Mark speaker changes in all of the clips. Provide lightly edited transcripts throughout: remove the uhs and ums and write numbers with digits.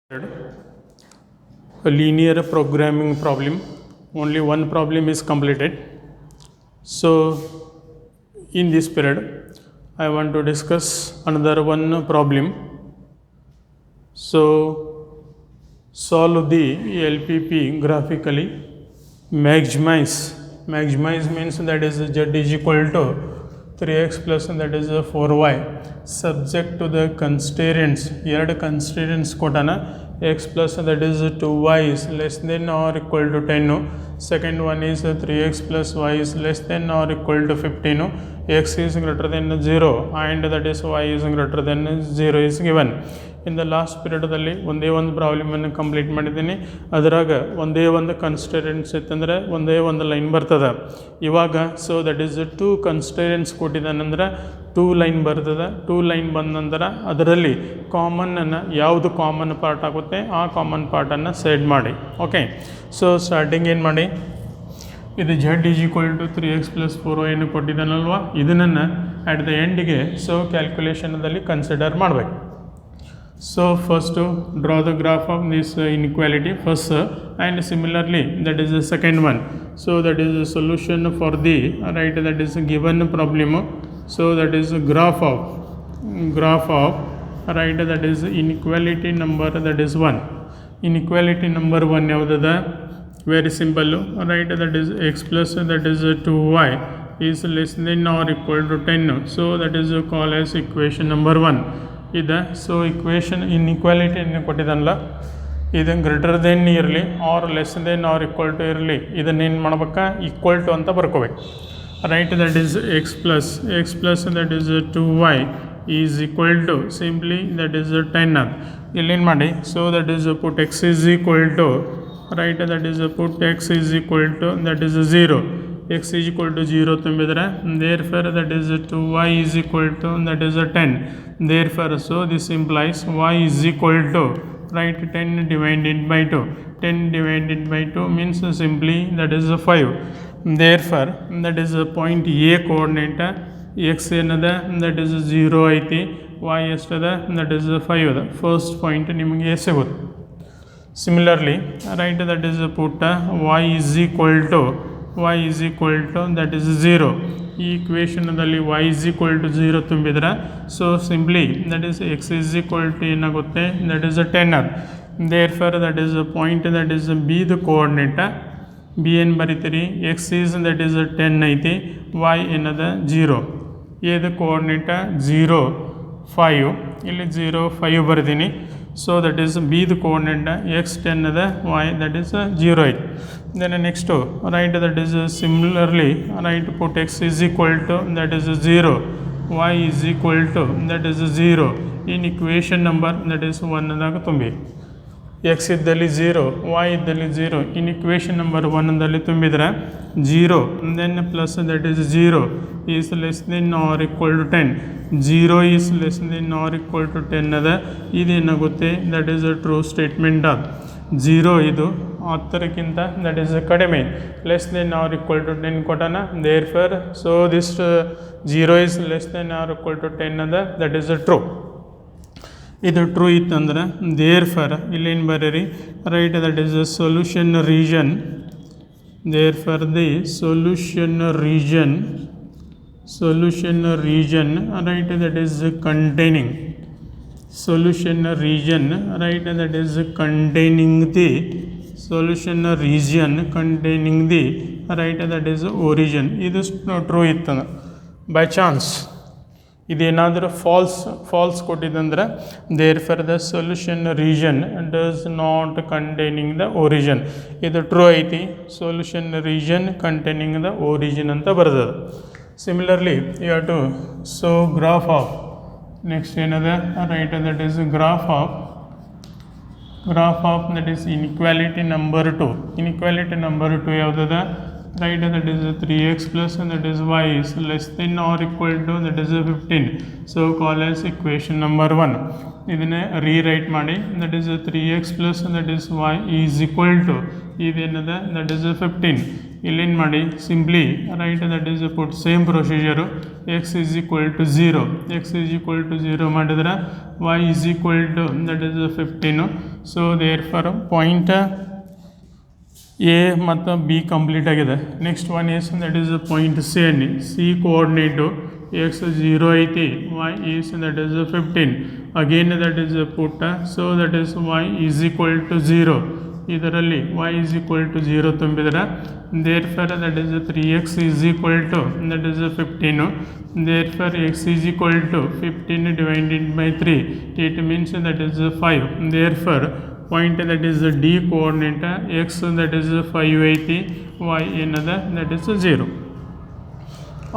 Speaker 1: a linear programming problem. Only one problem is completed. So in this period I want to discuss another one problem. So solve the LPP graphically. Maximize means that is z is equal to 3x plus that is 4y subject to the constraints. ಎರಡು constraints ಕೊಟ್ಟಾನ x plus that is 2y is less than or equal to 10. Second one is 3x plus y is less than or equal to 15. X is greater than 0 and that is y is greater than 0 is given. In the last ಪೀರಿಯಡ್ದಲ್ಲಿ ಒಂದೇ ಒಂದು ಪ್ರಾಬ್ಲಮನ್ನು complete ಮಾಡಿದ್ದೀನಿ. ಅದರಾಗ ಒಂದೇ ಒಂದು ಕನ್ಸ್ಟರೆಂಟ್ಸ್ ಇತ್ತಂದ್ರೆ ಒಂದೇ ಒಂದು line ಬರ್ತದೆ. ಇವಾಗ ಸೊ ದಟ್ ಈಸ್ 2 ಕನ್ಸ್ಟರೆಂಟ್ಸ್ ಕೊಟ್ಟಿದ್ದಾನಂದ್ರೆ 2 ಲೈನ್ ಬರ್ತದೆ. 2 ಲೈನ್ ಬಂದ ನಂತರ ಅದರಲ್ಲಿ ಕಾಮನನ್ನು ಯಾವುದು ಕಾಮನ್ ಪಾರ್ಟ್ ಆಗುತ್ತೆ ಆ ಕಾಮನ್ ಪಾರ್ಟನ್ನು ಸೈಡ್ ಮಾಡಿ. ಓಕೆ, ಸೊ ಸ್ಟಾರ್ಟಿಂಗ್ ಏನು ಮಾಡಿ, ಇದು z is equal to 3x plus 4y ಅನ್ನು ಕೊಟ್ಟಿದ್ದಾನಲ್ವ, ಇದನ್ನು ಅಟ್ ದ ಎಂಡಿಗೆ ಸೊ ಕ್ಯಾಲ್ಕುಲೇಷನ್ದಲ್ಲಿ ಕನ್ಸಿಡರ್ ಮಾಡಬೇಕು. So first draw the graph of this inequality first and similarly that is the second one. So that is the solution for the right, that is given problem. So that is graph of right, that is inequality number that is 1. Inequality number 1 ಯಾವುದು? Very simple, right, that is x plus that is 2y is less than or equal to 10. So that is called as equation number 1. ಇದೆ. So equation ಇನ್ಇಕ್ವಾಲಿಟಿಯನ್ನು ಕೊಟ್ಟಿದ್ದಾನಲ್ಲ, ಇದು greater than ಇರಲಿ or less than or equal to ಇರಲಿ, ಇದನ್ನೇನು ಮಾಡ್ಬೇಕಾ, equal to ಅಂತ ಬರ್ಕೋಬೇಕು. Right, that is x plus that is 2y is equal to simply that is 10. ಇಲ್ಲೇನು ಮಾಡಿ, so that is put x is equal to right, that is put x is equal to that is 0. x is equal to 0 ತುಂಬಿದರೆ therefore that is 2y is equal to that is 10. Therefore so this implies y is equal to right 10 divided by 2. 10 divided by 2 means simply that is 5. Therefore that is point A coordinate x ಏನದ that is 0 ಐತಿ, y ಎಷ್ಟದ that is 5 ಅದ. First point ನಿಮಗೆ ಸಿಗುತ್ತೆ. Similarly right, that is put y is equal to that is 0. ಈ ಇಕ್ವೇಷನ್ದಲ್ಲಿ y is equal to 0 ತುಂಬಿದ್ರೆ so simply that is x is equal to ಏನಾಗುತ್ತೆ, that is 10 ಅದು. Therefore that is point that is B the coordinate. B ಏನು ಬರೀತೀರಿ, x is that is 10 ಐತಿ, y ಏನದ 0, ಎದು ಕೋಆರ್ಡಿನೇಟ 0 5, ಇಲ್ಲಿ 0 5 ಬರ್ತೀನಿ. So that is B the coordinate x 10 ಅದ, y ದಟ್ ಈಸ್ 0 ಐತಿ. Then next right, that is similarly right, put x is equal to that is 0, y is equal to that is 0 in equation number that is 1 ದಾಗ ತುಂಬಿ. x ಇದ್ದಲ್ಲಿ 0, y ಇದ್ದಲ್ಲಿ 0, in equation number 1 ದಲ್ಲಿ ತುಂಬಿದ್ರೆ 0 then plus that is 0 is less than or equal to 10. 0 is less than or equal to 10 ಅದ, ಇದೇನಾಗುತ್ತೆ that is a true statement of 0 ಇದು 10ಕ್ಕಿಂತ that is ಕಡಿಮೆ, less than or equal to 10 ಕೊಟ್ಟಾನ. Therefore so this 0 is less than or equal to 10 ಅದ, that is true. ಇದು true ಇತ್ತಂದ್ರೆ therefore ಇಲ್ಲೇನು ಬರೀರಿ, right, that is solution region. Therefore the solution region right, that is containing solution region right, that is containing the solution region containing the right, that is origin. ಇದು true ಇತ್ತಂದ್ರೆ by chance ಇದೇನಾದರೂ false ಕೊಟ್ಟಿದ್ದಂದ್ರೆ therefore the solution region does not containing the origin. ಇದು true ಐತಿ, solution region containing the origin ಅಂತ ಬರ್ತದೆ. Similarly you have to so graph of next ಏನದ right, that is graph of that is inequality number 2. Inequality number 2 ಯಾವುದದ, right, that is 3x plus that is y is less than or equal to that is 15. So call as equation number 1. ಇದನ್ನೇ rewrite ಮಾಡಿ, that is 3x plus that is y is equal to ಇದೇನದ that is 15. ಇಲ್ಲೇನು ಮಾಡಿ, simply right, that is put same procedure, x is equal to 0 ಮಾಡಿದ್ರೆ y is equal to that is 15. So therefore point A ಮತ್ತು B complete ಆಗಿದೆ. Next one is that is point C ಅನ್ನಿ. C coordinate x 0 ಐತಿ, y is that is 15. Again that is ಪುಟ್ಟ, so that is y is equal to 0. ಇದರಲ್ಲಿ y is equal to 0 ತುಂಬಿದ್ರೆ therefore that is 3x is equal to that is 15. Therefore x is equal to 15 divided by 3, it means that is 5. Therefore point that is D coordinate x that is 5 ಐತಿ, y ಏನದ that is 0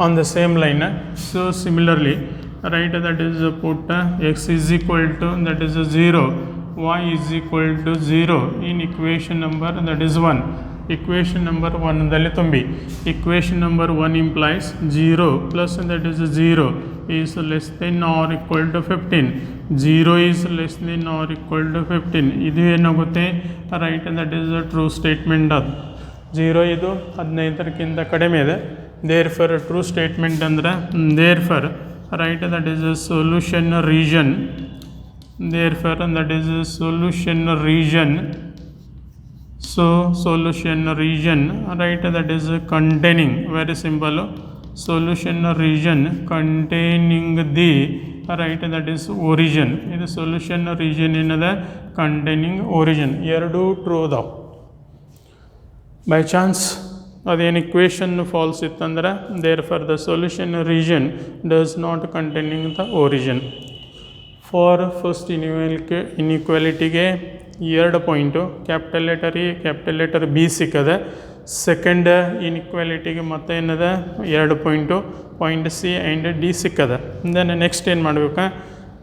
Speaker 1: on the same line. So similarly right that is put x is equal to that is 0, y is equal to 0 in equation number that is 1. Equation number 1 ದಲ್ಲಿ ತುಂಬಿ. Equation number 1 implies 0 plus that is 0 is less than or equal to 15. 0 is less than or equal to 15. ಇದು ಏನಾಗುತ್ತೆ right that is a true statement. ಅದು 0 ಇದು 15ಕ್ಕಿಂತ ಕಡಿಮೆ ಇದೆ. Therefore true statement ಅಂದ್ರೆ therefore right that is a solution region. Therefore that is a solution region. So solution region right that is containing, very simple, solution region containing the right that is origin. ಇದು solution region ಏನದ containing origin. ಎರಡು true ಅದಾವ. By chance ಅದೇನು equation false ಇತ್ತಂದ್ರೆ therefore the solution region does not containing the origin. For first ಇನ್ಇಕ್ವಾಲಿಟಿಗೆ 2 point, capital letter A capital letter B ಸಿಕ್ಕದೆ. Second ಇನ್ಇಕ್ವಾಲಿಟಿಗೆ ಮತ್ತೆ ಏನದ 2 point, point C and D ಸಿಕ್ಕದೆ. ದೆನ್ ನೆಕ್ಸ್ಟ್ ಏನು ಮಾಡಬೇಕಾ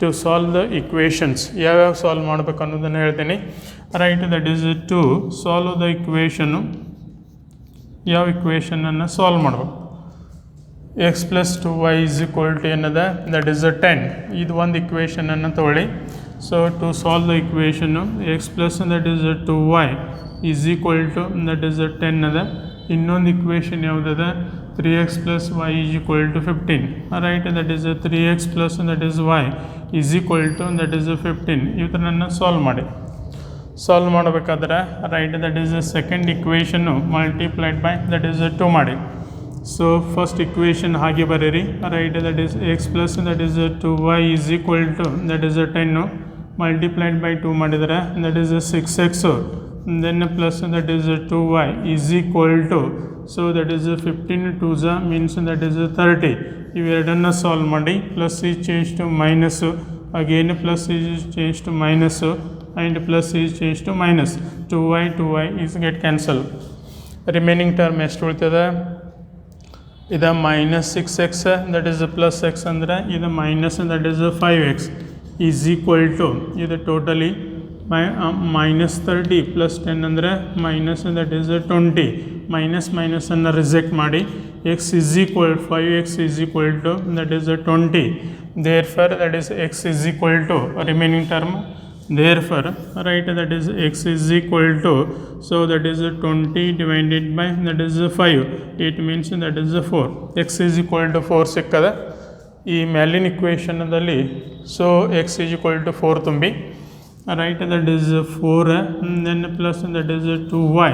Speaker 1: ಟು ಸಾಲ್ವ್ ದ ಇಕ್ವೇಷನ್ಸ್. ಯಾವ್ಯಾವ solve ಮಾಡಬೇಕು ಅನ್ನೋದನ್ನು ಹೇಳ್ತೀನಿ. Right that is to solve the ಇಕ್ವೇಷನ್ನು. ಯಾವ ಇಕ್ವೇಷನನ್ನು ಸಾಲ್ವ್ ಮಾಡಬೇಕು? X plus 2y is equal to ಏನದ ದಟ್ ಈಸ್ 10. ಇದು ಒಂದು ಇಕ್ವೇಷನನ್ನು ತೊಗೊಳ್ಳಿ. ಸೊ ಟು ಸಾಲ್ವ್ ದ ಇಕ್ವೇಷನ್ನು x plus that is 2y is equal to that is 10 ಅದ. ಇನ್ನೊಂದು ಇಕ್ವೇಷನ್ ಯಾವುದದ 3x plus y is equal to 15. Right that is 3x plus that is y is equal to that is 15. ಇದನ್ನು solve ಮಾಡಿ. Solve ಮಾಡಬೇಕಾದ್ರೆ right that is second ಇಕ್ವೇಷನ್ನು multiplied by that is 2 ಮಾಡಿ. So first equation ಹಾಗೆ ಬರೀರಿ. Right that is x plus that is 2y is equal to that is 10 multiplied by 2 ಮಾಡಿದರೆ that is 6x. Then plus that is 2y is equal to, so that is 15 2 means that is 30. ಇವೆರಡನ್ನು solve ಮಾಡಿ. Plus is change to minus, again plus is change to minus and plus is change to minus. 2y is get cancel. Remaining term ಎಷ್ಟು ಉಳಿತದೆ? ಇದು minus 6x that is plus x ಅಂದರೆ ಇದು minus that is 5x is equal to ಇದು totally minus 30 plus 10 ಅಂದರೆ minus that is 20. Minus ಮೈನಸನ್ನು reject ಮಾಡಿ. X is equal 5x is equal to that is 20. Therefore that is x is equal to remaining term. Therefore right that is x is equal to, so that is 20 divided by that is 5, it means that is 4. x is equal to 4 ಸಿಕ್ಕದ ಈ ಮೇಲಿನ ಇಕ್ವೇಷನ್ದಲ್ಲಿ. So x is equal to 4 ತುಂಬಿ. Right that is 4 then plus that is 2y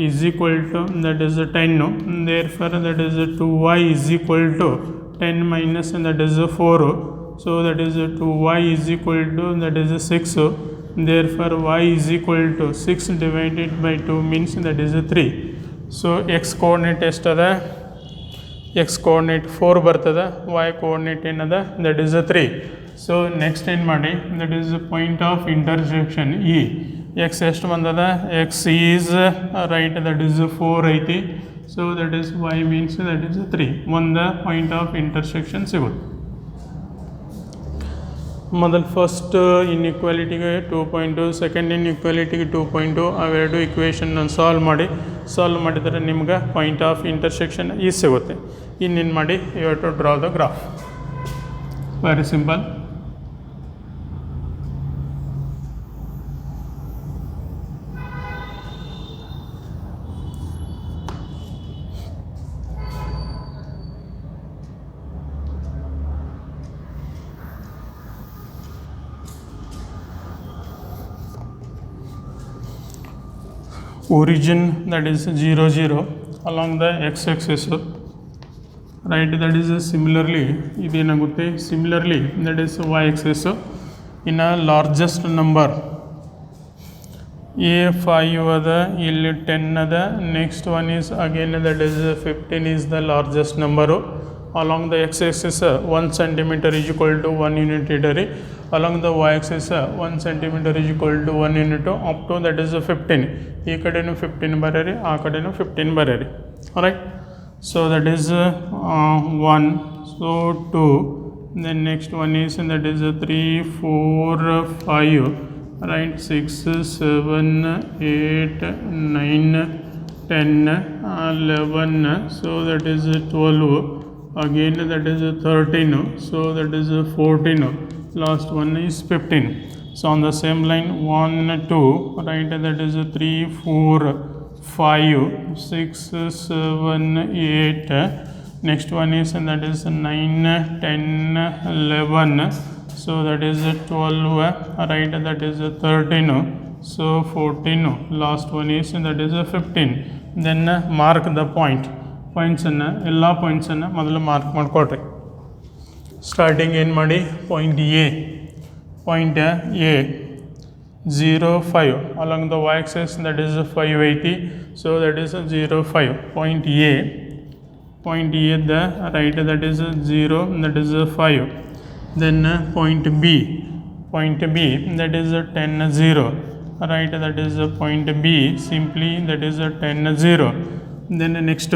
Speaker 1: is equal to that is 10. Therefore that is 2y is equal to 10 minus that is 4. So that is 2y is equal to that is 6. Therefore y is equal to 6 divided by 2 means that is 3. So x coordinate ಎಷ್ಟದ? x coordinate 4 ಬರ್ತದೆ, y coordinate ಏನದ that is 3. So next ಏನು ಮಾಡಿ that is point of intersection E. x ಎಷ್ಟು ಬಂದದ? x is right that is 4 ಐತಿ. So that is y means that is 3. ಒಂದು point of intersection ಸಿಗುತ್ತೆ. ಮೊದಲು ಫಸ್ಟ್ ಇನ್ಇಕ್ವಾಲಿಟಿಗೆ 2.2, ಸೆಕೆಂಡ್ ಇನ್ಇಕ್ವಾಲಿಟಿಗೆ 2.2 ಅವೆರಡು ಇಕ್ವೇಷನ್ನ ಸಾಲ್ವ್ ಮಾಡಿದರೆ ನಿಮ್ಗೆ ಪಾಯಿಂಟ್ ಆಫ್ ಇಂಟರ್ಸೆಕ್ಷನ್ ಈ ಸಿಗುತ್ತೆ. ಇನ್ನೇನು ಮಾಡಿ you have to draw the graph. Very simple. origin that is 0 0 along the x-axis, right? That is similarly idenagutte, similarly that is y-axis in a largest number. A 5 ada, ಇಲ್ಲಿ 10 ada, next one is again that is 15 is the largest number. Along the x-axis 1 centimeter is equal to 1 unit ಇಡರಿ, along the y-axis 1 centimeter is equal to 1 unit up to that is 15. ಈ ಕಡೆನೂ 15 ಬರೆಯಿರಿ, ಆ ಕಡೆನೂ 15 ಬರೆಯಿರಿ. Alright, so that is 1, so 2, then next one is that is 3 4 5, right, 6 7 8 9 10 11, so that is 12, again that is 13, so that is 14, last one is 15. So on the same line 1 2, right, that is 3 4 5 6 7 8, next one is that is 9 10 11, so that is 12, right, that is 13, so 14, last one is that is 15. Then mark the points ಅನ್ನು, ಎಲ್ಲ ಪಾಯಿಂಟ್ಸನ್ನು ಮೊದಲು mark ಮಾಡಿಕೊಡ್ರಿ. Starting ಏನು ಮಾಡಿ, point A 0 5 along the y-axis that is 580, so that is 0 5. point A the right that is 0, that is 5. Then point B that is 10 0, right, that is point B, simply that is 10 0. Then next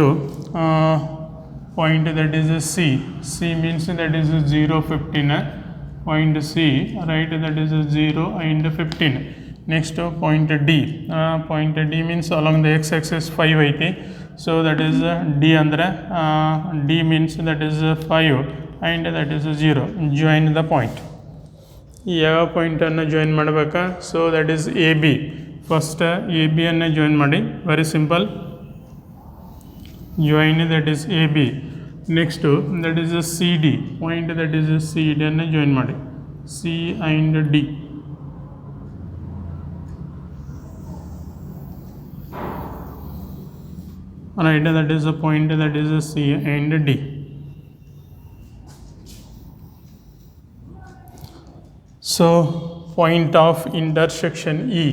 Speaker 1: point that is C means that is 0 15, point C, right, that is 0 and 15. Next point D means along the x-axis 580, so that is D andre D means that is 5 and that is 0. Join the point. ಯಾವ ಪಾಯಿಂಟನ್ನು join ಮಾಡಬೇಕಾ? So that is A B. First A ಬಿಯನ್ನು join ಮಾಡಿ, very simple. join that is AB. Next that is a CD point, that is a CD ಅನ್ನು join ಮಾಡಿ, C and D. Right, that is a point, that is a C and D. So point of intersection E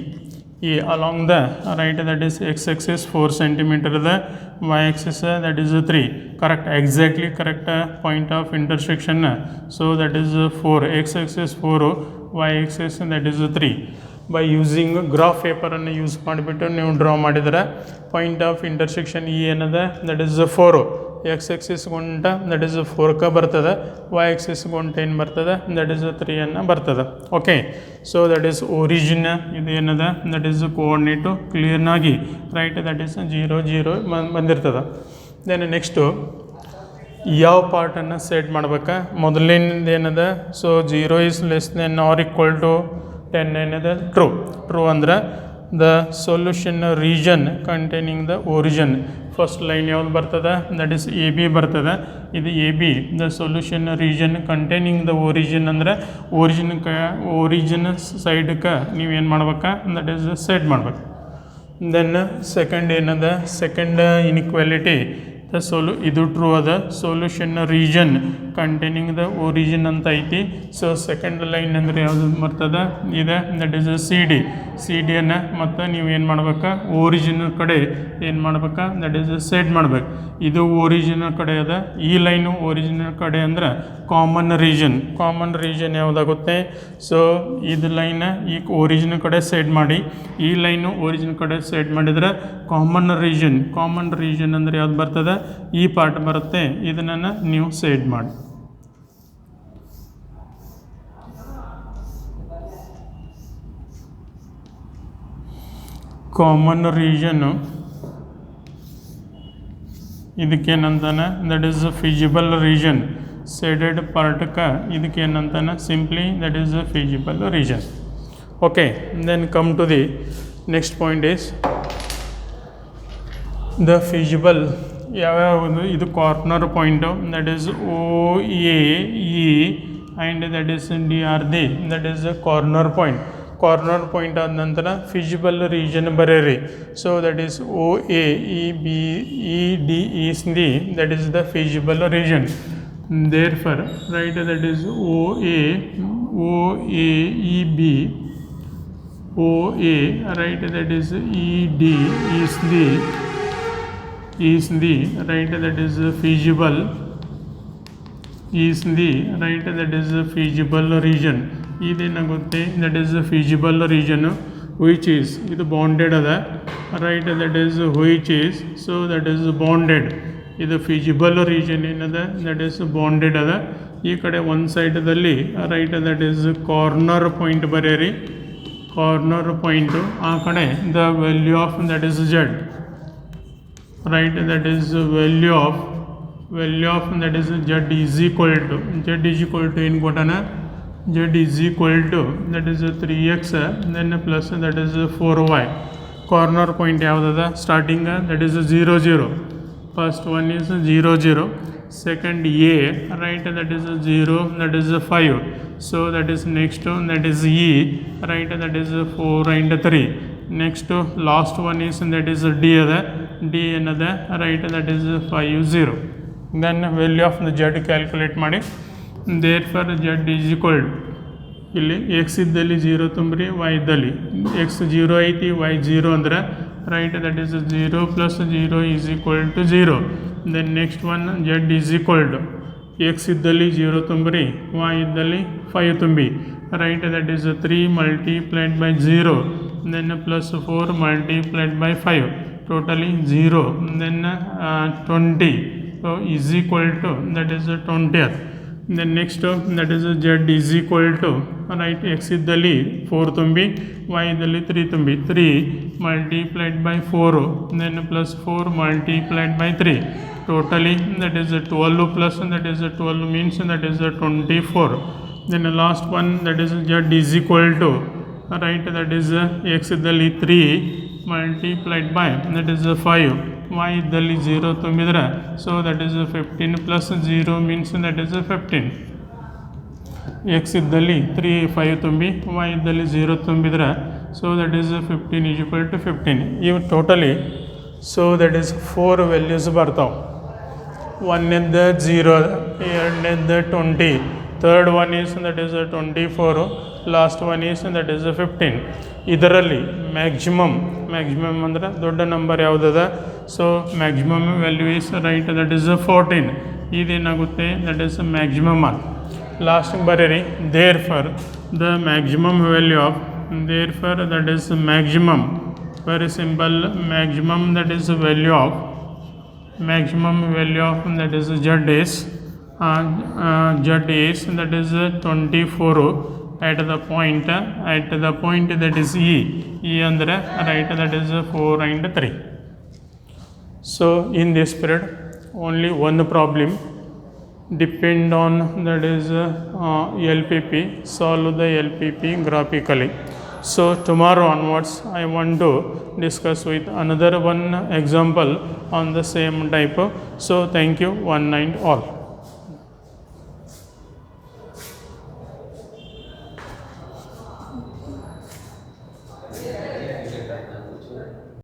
Speaker 1: along the right, that is x-axis 4 centimeter, the y-axis that is 3. Correct, exactly correct point of intersection. So that is 4, x-axis 4, y-axis that is 3. By using graph paper ಅನ್ನು use ಮಾಡಿಬಿಟ್ಟು ನೀವು draw ಮಾಡಿದರೆ point of intersection ಇ ಏನದ, that is 4. X axis ಗುಂಟ that is 4 ಬರ್ತದೆ, Y Axis ಗುಂಟ ಏನು ಬರ್ತದೆ, ದಟ್ ಇಸ್ 3 ಅನ್ನು ಬರ್ತದೆ. Okay, so that is origin, ಇದು ಏನದ, ದಟ್ ಈಸ್ ಕೋಆರ್ಡಿನೇಟು ಕ್ಲಿಯರ್ನಾಗಿ ರೈಟ್, ದಟ್ ಈಸ್ 0 0 ಬಂದಿರ್ತದೆ. ದೆನ್ ನೆಕ್ಸ್ಟು ಯಾವ ಪಾರ್ಟನ್ನು ಸೆಟ್ ಮಾಡ್ಬೇಕಾ, ಮೊದಲಿನಿಂದ ಏನದ, so 0 is less than or equal to 10 ಏನದ, ಟ್ರೂ ಅಂದ್ರೆ the solution region containing the origin. First line ಯಾವ್ದು ಬರ್ತದೆ, ದಟ್ ಈಸ್ ಎ ಬಿ ಬರ್ತದೆ, ಇದು A B. The solution region containing the origin ಅಂದರೆ ಒರಿಜಿನ್ ಸೈಡ್ಗೆ ನೀವೇನು ಮಾಡ್ಬೇಕಾ, ದಟ್ ಈಸ್ ಸೆಟ್ ಮಾಡ್ಬೇಕು. ದೆನ್ ಸೆಕೆಂಡ್ ಏನದ, ಸೆಕೆಂಡ್ ಇನ್ಇಕ್ವಾಲಿಟಿ ಇದು ಟ್ರೂ ಅದ, solution region containing the origin ಅಂತ ಐತಿ. ಸೊ ಸೆಕೆಂಡ್ ಲೈನ್ ಅಂದರೆ ಯಾವುದು ಬರ್ತದೆ, ಇದೆ, ದಟ್ ಈಸ್ ಸಿ ಡಿಯನ್ನು ಮತ್ತು ನೀವು ಏನು ಮಾಡ್ಬೇಕಾ, ಒರಿಜಿನ್ ಕಡೆ ಏನು ಮಾಡ್ಬೇಕಾ, ದಟ್ ಈಸ್ ಸೆಟ್ ಮಾಡ್ಬೇಕು. ಇದು ಒರಿಜಿನ್ ಕಡೆ ಅದ, ಈ ಲೈನು ಒರಿಜಿನ್ ಕಡೆ ಅಂದ್ರೆ ಕಾಮನ್ ರೀಜನ್ ಯಾವುದಾಗುತ್ತೆ. ಸೊ ಇದು ಲೈನ್ ಈ ಒರಿಜಿನ್ ಕಡೆ ಸೆಟ್ ಮಾಡಿ, ಈ ಲೈನು ಒರಿಜಿನ್ ಕಡೆ ಸೆಟ್ ಮಾಡಿದ್ರೆ ಕಾಮನ್ ರೀಜನ್ ಅಂದರೆ ಯಾವ್ದು ಬರ್ತದೆ, ಈ ಪಾರ್ಟ್ ಬರುತ್ತೆ. ಇದನ್ನು ನೀವು ಸೆಟ್ ಮಾಡಿ. ಕಾಮನ್ ರೀಜನ್ನು ಇದಕ್ಕೇನಂತಾನೆ, that is feasible region. Shaded ಪಾರ್ಟ್ಗೆ ಇದಕ್ಕೇನಂತಾನೆ, simply that is feasible region. Okay, then come to the next point is the feasible. ಯಾವ್ಯಾವುದು ಇದು corner point, that is O A E and that is D or the, that is corner point. Corner point ಆದ ನಂತರ feasible region ಬರೆಯಿರಿ. So that is OA ED is that is the feasible region. Therefore right, that is OA EB OA, right, that is ED is the right, that is feasible right, that is feasible region. ಇದೇನಾಗುತ್ತೆ, that is feasible region which is ಇದು bounded ಅದ, right, that is which is, so that is bounded. ಇದು feasible region ಏನದ, that is bounded ಅದ. ಈ ಕಡೆ ಒಂದು ಸೈಡಲ್ಲಿ right, that is corner point ಬರೆಯಿರಿ, ಕಾರ್ನರ್ ಪಾಯಿಂಟು. ಆ ಕಡೆ the value of that is Z, right, that is value of that is Z is equal to ಏನು ಕೊಟ್ಟಾನ, Z is equal to that is 3x then plus that is 4y. Corner point ಯಾವುದದ, starting that is 0 0. First one is 0 0, second A, right, that is 0, that is 5. So that is next one, that is E, right, that is 4 and 3. Next last one is that is D another, right, that is 5 0. Then value of the Z calculate ಮಾಡಿ. Therefore Z is equal to, ಇಲ್ಲಿ X ಇದ್ದಲ್ಲಿ 0 ತುಂಬ್ರಿ, y ಇದ್ದಲ್ಲಿ x 0 ಐತಿ, y 0 ಅಂದ್ರೆ right, that is 0 plus 0 is equal to 0. Then next one Z is equal to, x ಇದ್ದಲ್ಲಿ 0 ತುಂಬ್ರಿ, y ಇದ್ದಲ್ಲಿ 5 ತುಂಬಿ, right, that is 3 multiplied by 0 then plus 4 multiplied by 5, totally 0, then 20. So is equal to, that is 20th. Then next that is Z is equal to, right, x ಇದ್ದಲ್ಲಿ 4 ತುಂಬಿ, y ಇದ್ದಲ್ಲಿ 3 ತುಂಬಿ, 3 multiplied by 4 then plus 4 multiplied by 3, totally that is 12 plus that is 12 means that is 24. Then the last one, that is Z is equal to, right, that is x ಇದ್ದಲ್ಲಿ 3 multiplied by that is 5, y ಇದ್ದಲ್ಲಿ 0 ತುಂಬಿದ್ರೆ, so that is 15 plus 0 means that is 15. x ಇದ್ದಲ್ಲಿ 3 5 ತುಂಬಿ, y ಇದ್ದಲ್ಲಿ 0 ತುಂಬಿದ್ರೆ, so that is 15 is equal to 15. ಇವು totally, so that is 4 values ಬರ್ತಾವೆ. ಒಂದನೇದ 0, ಎರಡನೇದ 20, third one is that is 24, last one is that is 15. ಇದರಲ್ಲಿ maximum ಅಂದರೆ ದೊಡ್ಡ ನಂಬರ್ ಯಾವುದದ, so maximum value is right, that is 14. ಇದೇನಾಗುತ್ತೆ, ದಟ್ ಈಸ್ ಮ್ಯಾಕ್ಸಿಮಮ್ ಆದ. ಲಾಸ್ಟಿಗೆ ಬರೀರಿ, therefore the maximum value of, therefore that is maximum, very simple, maximum that is value of that is Z is that is 24 at the point that is E andre, right, that is 4 and 3. So in this period only one problem, depend on that is LPP, solve the LPP graphically. So tomorrow onwards I want to discuss with another one example on the same type. So thank you, one and all.